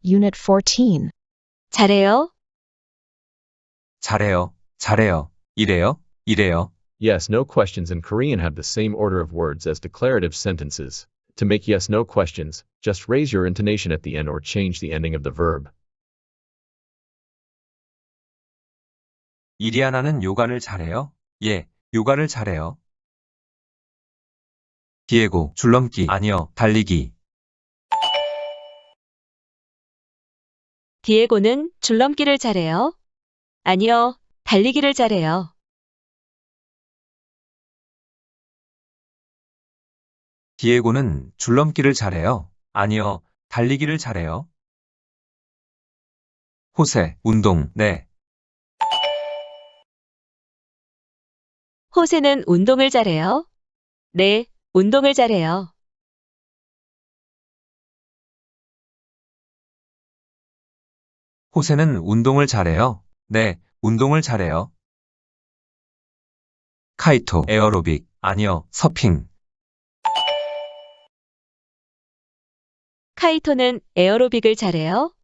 Unit 14. 잘해요. 잘해요, 잘해요. 이래요, 이래요. Yes, no questions in Korean have the same order of words as declarative sentences. To make yes, no questions, just raise your intonation at the end or change the ending of the verb. 이리아나는 요가를 잘해요? 예, 요가를 잘해요. 디에고, 줄넘기, 아니요, 달리기. 디에고는 줄넘기를 잘해요. 아니요, 달리기를 잘해요. 디에고는 줄넘기를 잘해요. 아니요, 달리기를 잘해요. 호세, 운동, 네. 호세는 운동을 잘해요. 네, 운동을 잘해요. 호세는 운동을 잘해요. 네, 운동을 잘해요. 카이토, 에어로빅, 아니요, 서핑. 카이토는 에어로빅을 잘해요.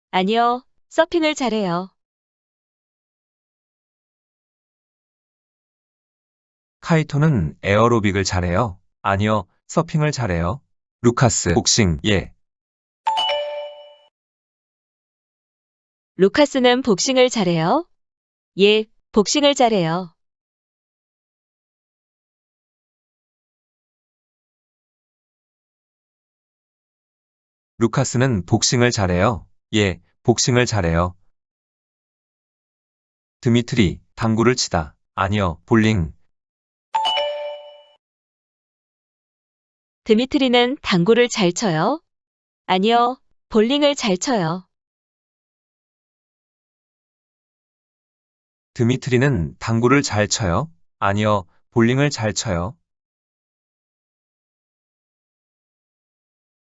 아니요, 서핑을 잘해요. 카이토는 에어로빅을 잘해요. 아니요, 서핑을 잘해요. 루카스, 복싱, 예. 루카스는 복싱을 잘해요. 예, 복싱을 잘해요. 루카스는 복싱을 잘해요. 예, 복싱을 잘해요. 드미트리, 당구를 치다. 아니요, 볼링. 드미트리는 당구를 잘 쳐요. 아니요, 볼링을 잘 쳐요. 드미트리는 당구를 잘 쳐요. 아니요, 볼링을 잘 쳐요.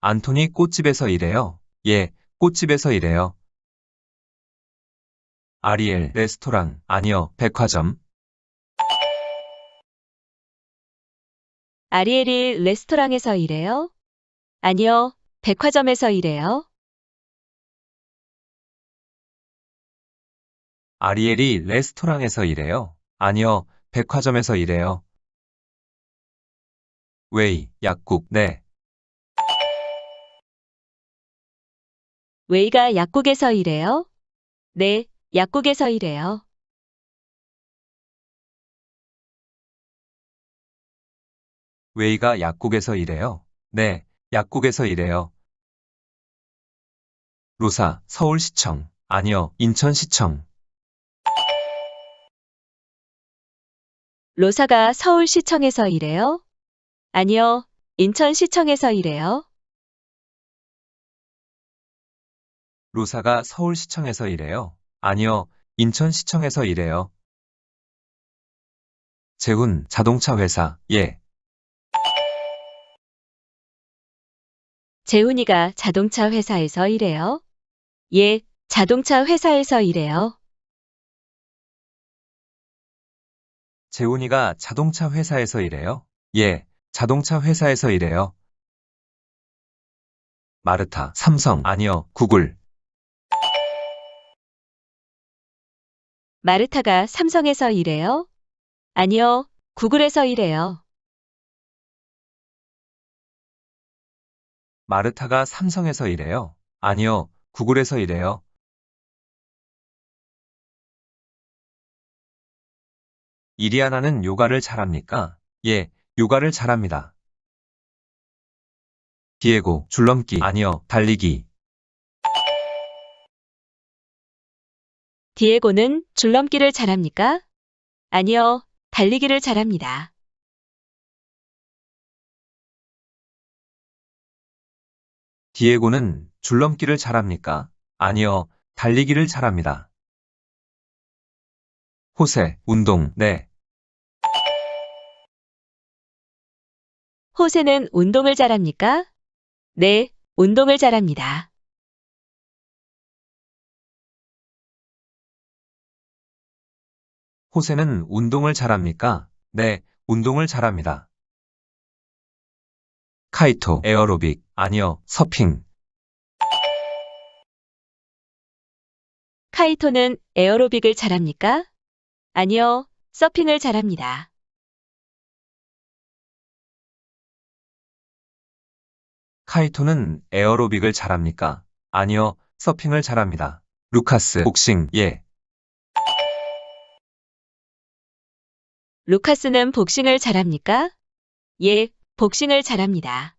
안토니 꽃집에서 일해요. 예, 꽃집에서 일해요. 아리엘, 레스토랑, 아니요, 백화점. 아리엘이 레스토랑에서 일해요. 아니요, 백화점에서 일해요. 아리엘이 레스토랑에서 일해요. 아니요, 백화점에서 일해요. 웨이, 약국, 네. 웨이가 약국에서 일해요. 네, 약국에서 일해요. 웨이가 약국에서 일해요. 네, 약국에서 일해요. 로사, 서울시청, 아니요, 인천시청. 로사가 서울시청에서 일해요. 아니요, 인천시청에서 일해요. 로사가 서울시청에서 일해요. 아니요, 인천시청에서 일해요. 재훈, 자동차 회사, 예. 재훈이가 자동차 회사에서 일해요. 예, 자동차 회사에서 일해요. 재훈이가 자동차 회사에서 일해요. 예, 자동차 회사에서 일해요. 마르타, 삼성, 아니요, 구글. 마르타가 삼성에서 일해요. 아니요, 구글에서 일해요. 마르타가 삼성에서 일해요. 아니요, 구글에서 일해요. 이리아나는 요가를 잘합니까? 예, 요가를 잘합니다. 디에고, 줄넘기, 아니요, 달리기. 디에고는 줄넘기를 잘합니까? 아니요, 달리기를 잘합니다. 디에고는 줄넘기를 잘합니까? 아니요, 달리기를 잘합니다. 호세, 운동, 네. 호세는 운동을 잘합니까? 네, 운동을 잘합니다. 호세는 운동을 잘합니까? 네, 운동을 잘합니다. 카이토, 에어로빅, 아니요, 서핑. 카이토는 에어로빅을 잘합니까? 아니요, 서핑을 잘합니다. 카이토는 에어로빅을 잘합니까? 아니요, 서핑을 잘합니다. 루카스, 복싱, 예. 루카스는 복싱을 잘합니까? 예, 복싱을 잘합니다.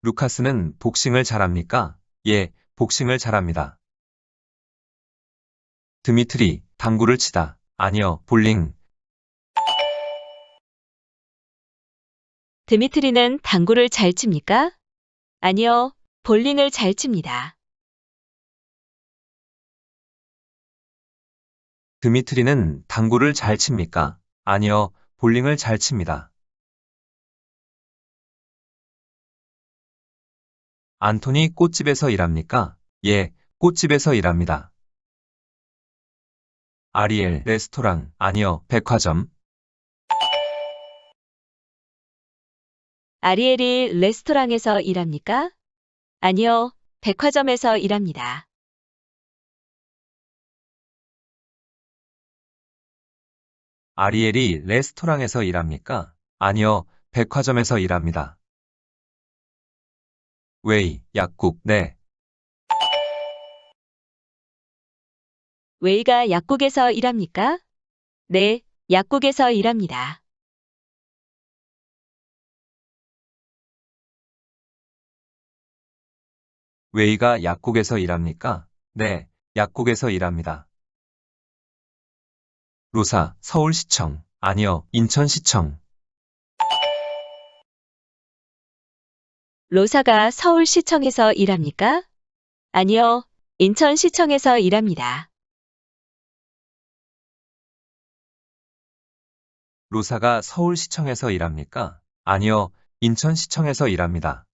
루카스는 복싱을 잘합니까? 예, 복싱을 잘합니다. 드미트리, 당구를 치다. 아니요, 볼링. 드미트리는 당구를 잘 칩니까? 아니요, 볼링을 잘 칩니다. 드미트리는 당구를 잘 칩니까? 아니요, 볼링을 잘 칩니다. 안토니 꽃집에서 일합니까? 예, 꽃집에서 일합니다. 아리엘, 레스토랑, 아니요, 백화점. 아리엘이 레스토랑에서 일합니까? 아니요, 백화점에서 일합니다. 아리엘이 레스토랑에서 일합니까? 아니요, 백화점에서 일합니다. 웨이, 약국, 네. 웨이가 약국에서 일합니까? 네, 약국에서 일합니다. 웨이가 약국에서 일합니까? 네, 약국에서 일합니다. 로사, 서울시청, 아니요, 인천시청. 로사가 서울시청에서 일합니까? 아니요, 인천시청에서 일합니다. 로사가 서울시청에서 일합니까? 아니요, 인천시청에서 일합니다.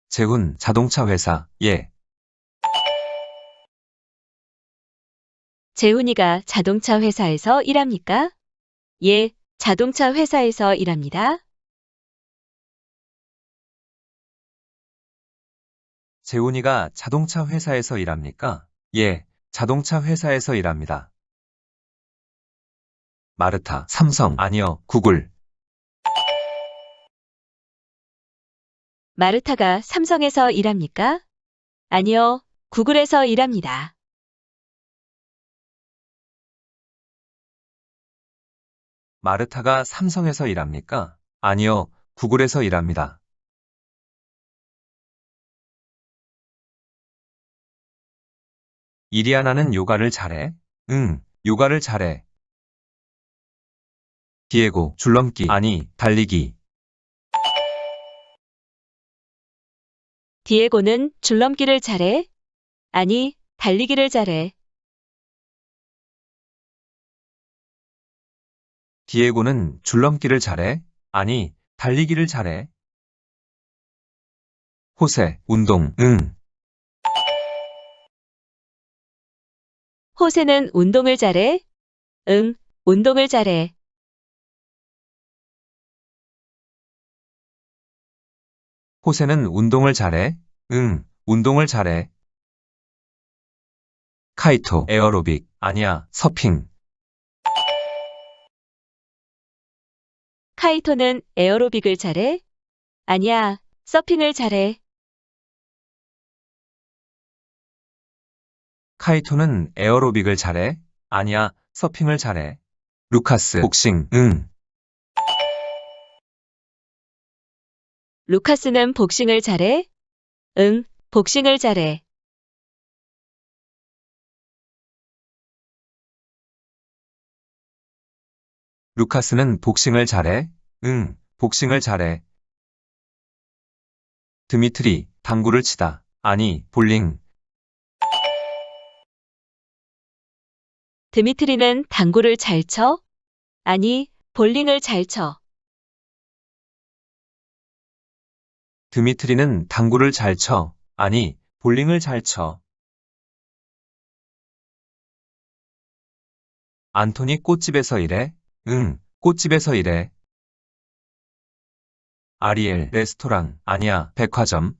재훈, 자동차 회사, 예. 재훈이가 자동차 회사에서 일합니까? 예, 자동차 회사에서 일합니다. 재훈이가 자동차 회사에서 일합니까? 예, 자동차 회사에서 일합니다. 마르타, 삼성, 아니요, 구글. 마르타가 삼성에서 일합니까? 아니요, 구글에서 일합니다. 마르타가 삼성에서 일합니까? 아니요, 구글에서 일합니다. 이리아나는 요가를 잘해? 응, 요가를 잘해. 디에고, 줄넘기, 아니, 달리기. 디에고는 줄넘기를 잘해? 아니, 달리기를 잘해. 디에고는 줄넘기를 잘해? 아니, 달리기를 잘해. 호세, 운동, 응. 호세는 운동을 잘해? 응, 운동을 잘해. 호세는 운동을 잘해? 응, 운동을 잘해. 카이토, 에어로빅, 아니야, 서핑. 카이토는 에어로빅을 잘해? 아니야, 서핑을 잘해. 카이토는 에어로빅을 잘해? 아니야, 서핑을 잘해. 루카스, 복싱, 응. 루카스는 복싱을 잘해? 응, 복싱을 잘해. 루카스는 복싱을 잘해? 응, 복싱을 잘해. 드미트리, 당구를 치다. 아니, 볼링. 드미트리는 당구를 잘 쳐? 아니, 볼링을 잘 쳐. 드미트리는 당구를 잘 쳐. 아니, 볼링을 잘 쳐. 안토니 꽃집에서 일해? 응, 꽃집에서 일해. 아리엘, 레스토랑, 아니야, 백화점.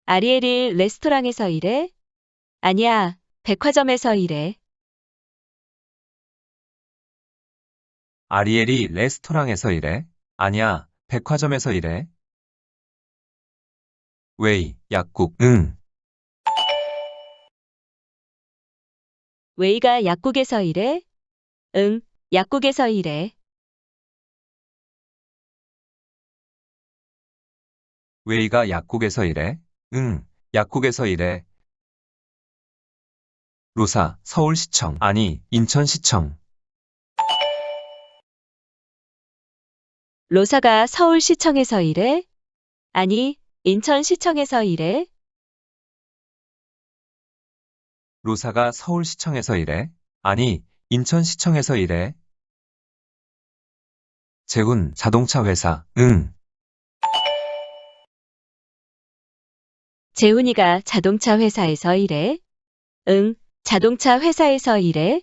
아리엘이 레스토랑에서 일해? 아니야, 백화점에서 일해. 아리엘이 레스토랑에서 일해? 아니야, 백화점에서 일해. 웨이, 약국, 응. 웨이가 약국에서 일해? 응, 약국에서 일해. 웨이가 약국에서 일해? 응, 약국에서 일해. 로사, 서울시청, 아니, 인천시청. 로사가 서울시청에서 일해? 아니, 인천시청에서 일해. 로사가 서울시청에서 일해? 아니, 인천시청에서 일해. 재훈, 자동차 회사, 응. 재훈이가 자동차 회사에서 일해? 응, 자동차 회사에서 일해.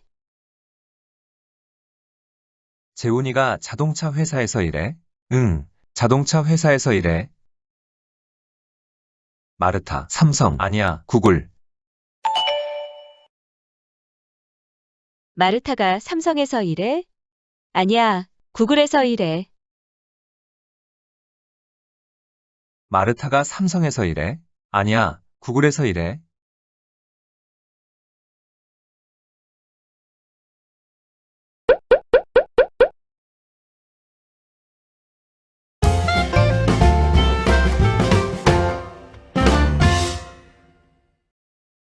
재훈이가 자동차 회사에서 일해? 응, 자동차 회사에서 일해. 마르타, 삼성, 아니야, 구글. 마르타가 삼성에서 일해? 아니야, 구글에서 일해. 마르타가 삼성에서 일해? 아니야, 구글에서 일해.